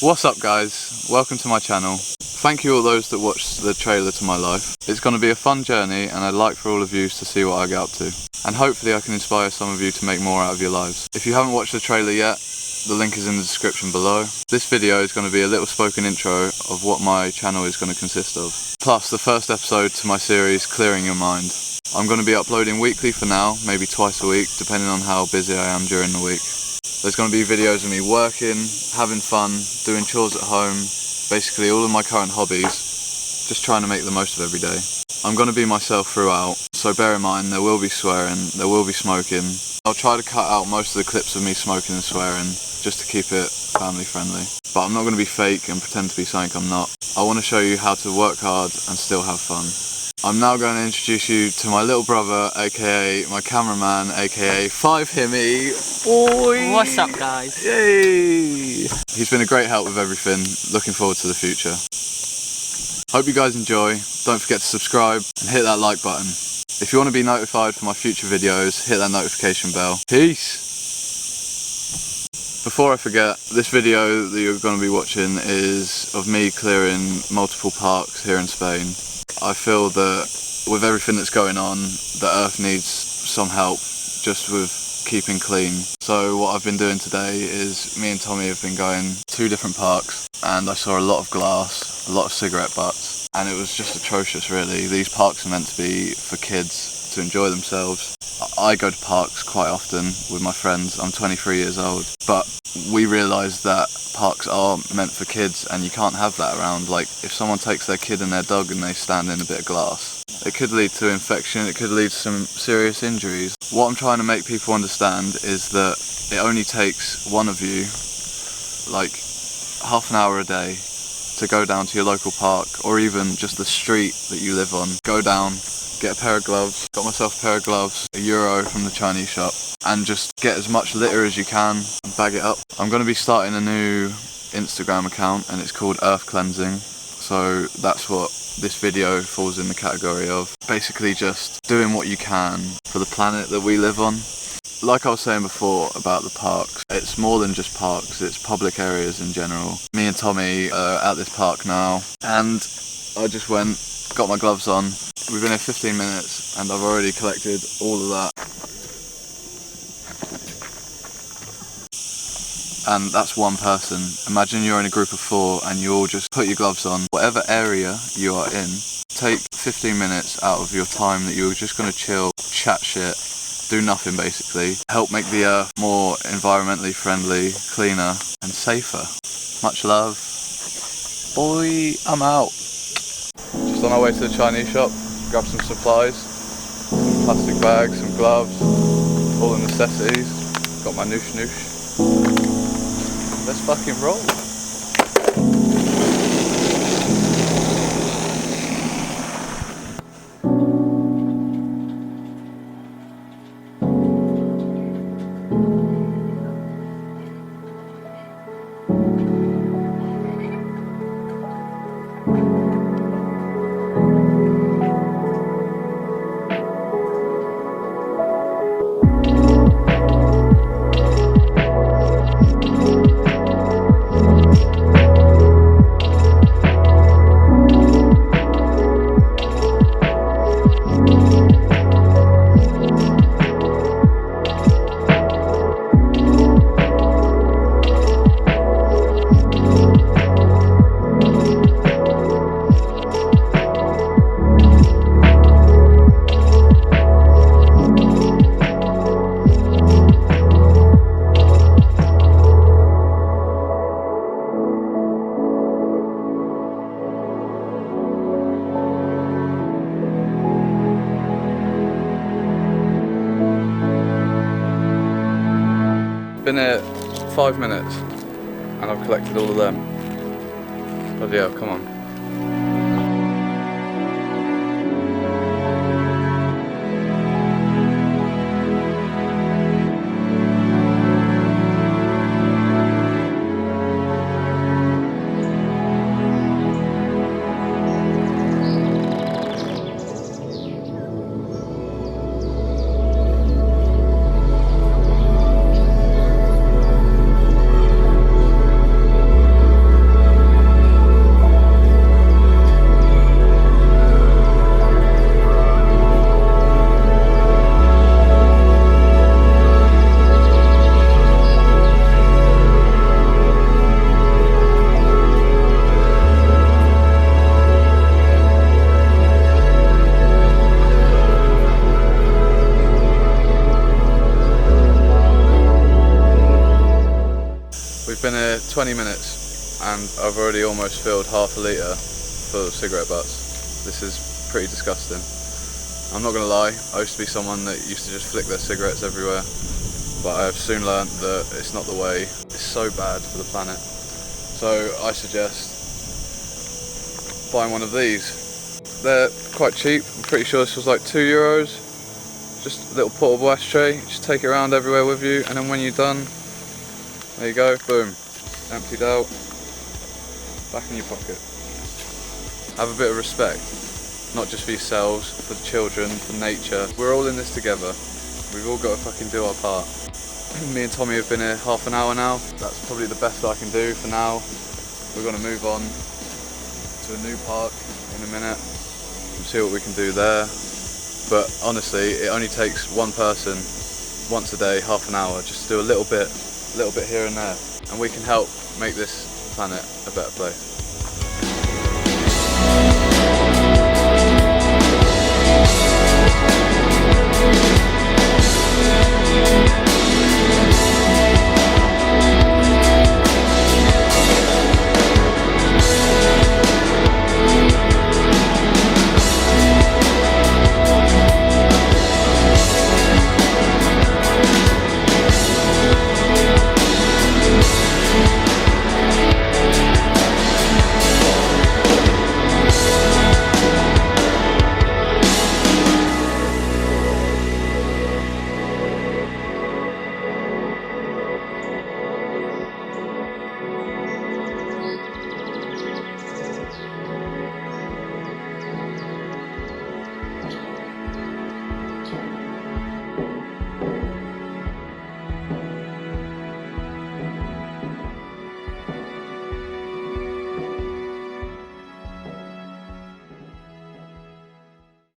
What's up guys, welcome to my channel. Thank you all those that watched the trailer to my life. It's going to be a fun journey and I'd like for all of you to see what I get up to. And hopefully I can inspire some of you to make more out of your lives. If you haven't watched the trailer yet, the link is in the description below. This video is going to be a little spoken intro of what my channel is going to consist of. Plus the first episode to my series Clearing Your Mind. I'm going to be uploading weekly for now, maybe twice a week, depending on how busy I am during the week. There's going to be videos of me working, having fun, doing chores at home, basically all of my current hobbies, just trying to make the most of every day. I'm going to be myself throughout, so bear in mind there will be swearing, there will be smoking. I'll try to cut out most of the clips of me smoking and swearing, just to keep it family friendly. But I'm not going to be fake and pretend to be something I'm not. I want to show you how to work hard and still have fun. I'm now going to introduce you to my little brother, aka my cameraman, aka 5Himmy. Boy! What's up guys? Yay! He's been a great help with everything, looking forward to the future. Hope you guys enjoy, don't forget to subscribe and hit that like button. If you want to be notified for my future videos, hit that notification bell. Peace! Before I forget, this video that you're going to be watching is of me clearing multiple parks here in Spain. I feel that with everything that's going on, the earth needs some help just with keeping clean. So what I've been doing today is me and Tommy have been going to 2 different parks and I saw a lot of glass, a lot of cigarette butts, and it was just atrocious really. These parks are meant to be for kids to enjoy themselves. I go to parks quite often with my friends. I'm 23 years old, but we realised that parks are meant for kids and you can't have that around. Like if someone takes their kid and their dog and they stand in a bit of glass, it could lead to infection, it could lead to some serious injuries. What I'm trying to make people understand is that it only takes one of you, like half an hour a day, to go down to your local park or even just the street that you live on. Go down, get a pair of gloves, got myself a pair of gloves, €1 from the Chinese shop, and just get as much litter as you can and bag it up. I'm going to be starting a new Instagram account and it's called Earth Cleansing, so that's what this video falls in the category of. Basically just doing what you can for the planet that we live on. Like I was saying before about the parks, it's more than just parks, it's public areas in general. Me and Tommy are at this park now and I just went, got my gloves on. We've been here 15 minutes and I've already collected all of that. And that's one person. Imagine you're in a group of 4 and you all just put your gloves on. Whatever area you are in, take 15 minutes out of your time that you're just going to chill, chat shit, do nothing basically. Help make the earth more environmentally friendly, cleaner and safer. Much love. Boy, I'm out. Just on our way to the Chinese shop, grab some supplies, some plastic bags, some gloves, all the necessities. Got my noosh. Let's fucking roll. Been here 5 minutes and I've collected all of them. Bloody hell, come on. 20 minutes and I've already almost filled half a litre full of cigarette butts. This is pretty disgusting. I'm not gonna lie, I used to be someone that used to just flick their cigarettes everywhere, but I have soon learned that it's not the way. It's so bad for the planet. So I suggest buying one of these. They're quite cheap. I'm pretty sure this was like €2. Just a little portable ashtray. Just take it around everywhere with you, and then when you're done, there you go, boom, emptied out, back in your pocket. Have a bit of respect, not just for yourselves, for the children, for nature. We're all in this together. We've all got to fucking do our part. Me and Tommy have been here half an hour now. That's probably the best I can do for now. We're going to move on to a new park in a minute and see what we can do there. But honestly, it only takes one person once a day, half an hour, just to do a little bit here and there, and we can help make this planet a better place.